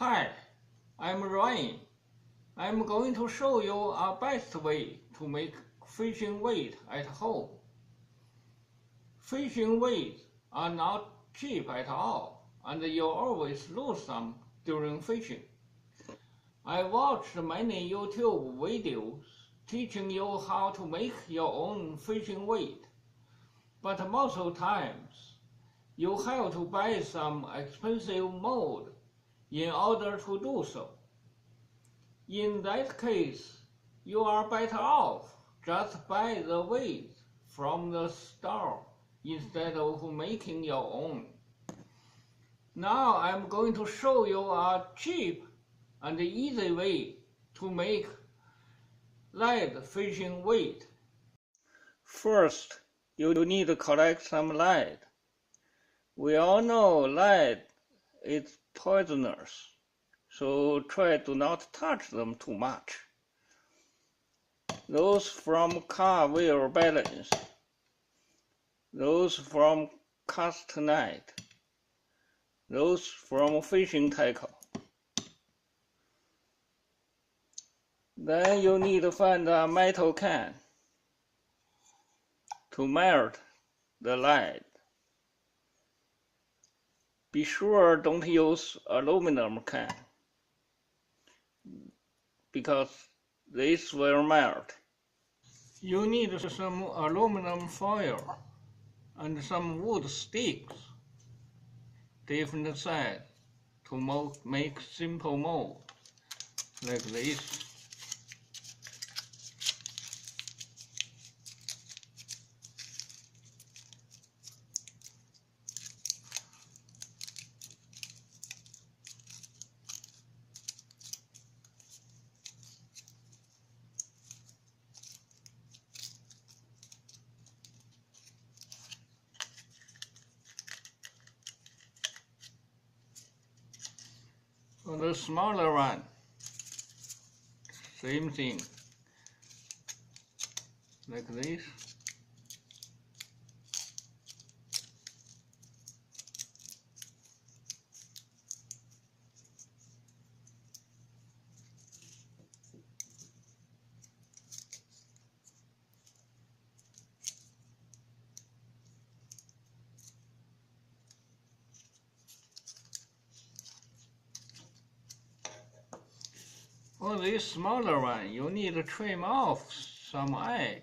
Hi, I'm Ryan. I'm going to show you a best way to make fishing weight at home. Fishing weights are not cheap at all, and you always lose some during fishing. I watched many YouTube videos teaching you how to make your own fishing weight, but most of the times you have to buy some expensive mold in order to do so. In that case, you are better off just buy the weight from the store instead of making your own. Now I'm going to show you a cheap and easy way to make lead fishing weight. First, you need to collect some lead. We all know lead is poisonous, so try to not touch them too much. Those from car wheel balance, those from castanet, those from fishing tackle. Then you need to find a metal can to melt the lead. Be sure don't use aluminum can because this will melt. You need some aluminum foil and some wood sticks, different size, to make simple mold, like this. For the smaller one, same thing, like this. For this smaller one, you need to trim off some edge,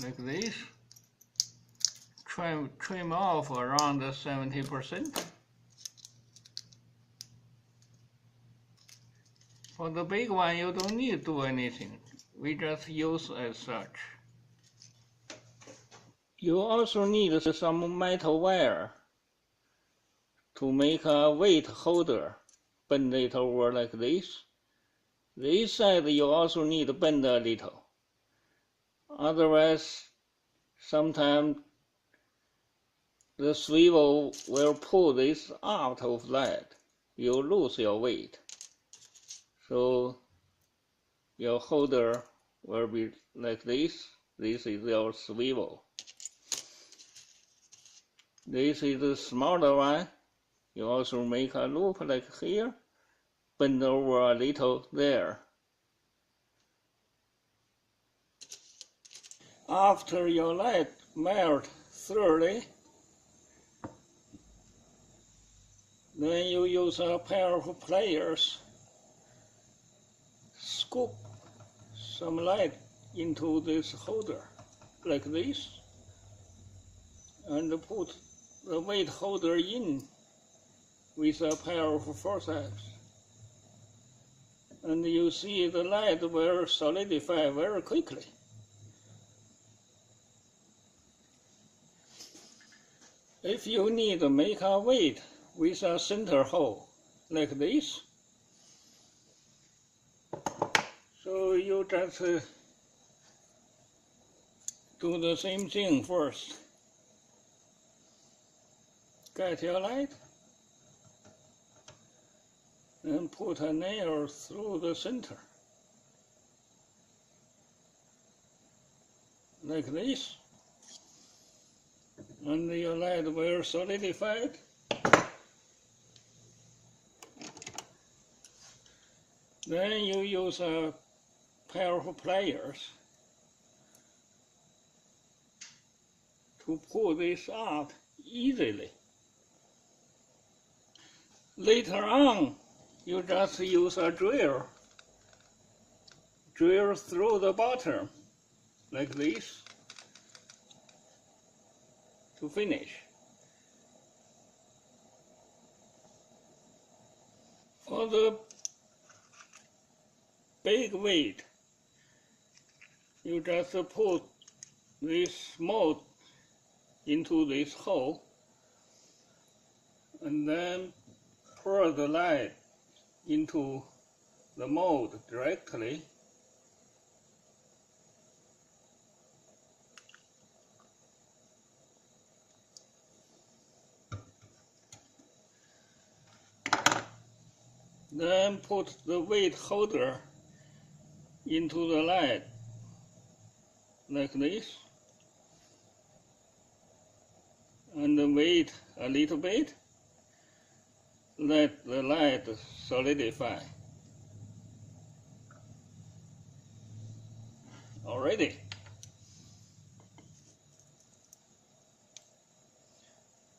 like this. Trim off around 70%. For the big one, you don't need to do anything. We just use as such. You also need some metal wire to make a weight holder. Bend it over like this. This side you also need to bend a little. Otherwise, sometimes the swivel will pull this out of lead. You lose your weight. So your holder will be like this. This is your swivel. This is the smaller one. You also make a loop like here, bend over a little there. After your lead melts thoroughly, then you use a pair of pliers, scoop some lead into this holder like this, and put the weight holder in with a pair of forceps. And you see the lead will solidify very quickly. If you need to make a weight with a center hole, like this, so you just do the same thing first. Get your lead and put a nail through the center, like this, and your lead will solidify. Then you use a pair of pliers to pull this out easily. Later on, you just use a drill through the bottom like this to finish. For the big weight, you just put this mold into this hole and then pour the lead into the mold directly. Then put the weight holder into the lead like this, and wait a little bit. Let the lead solidify. Already.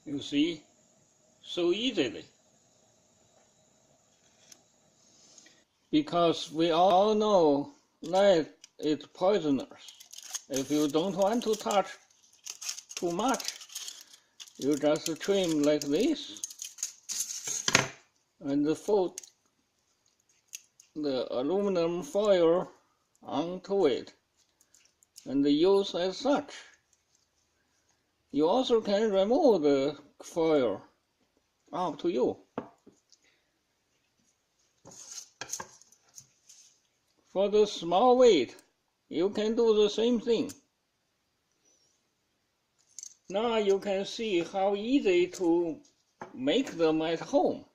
You see, so easily. Because we all know lead is poisonous. If you don't want to touch too much, you just trim like this and put the aluminum foil onto it and use as such. You also can remove the foil, up to you. For the small weight, you can do the same thing. Now you can see how easy to make them at home.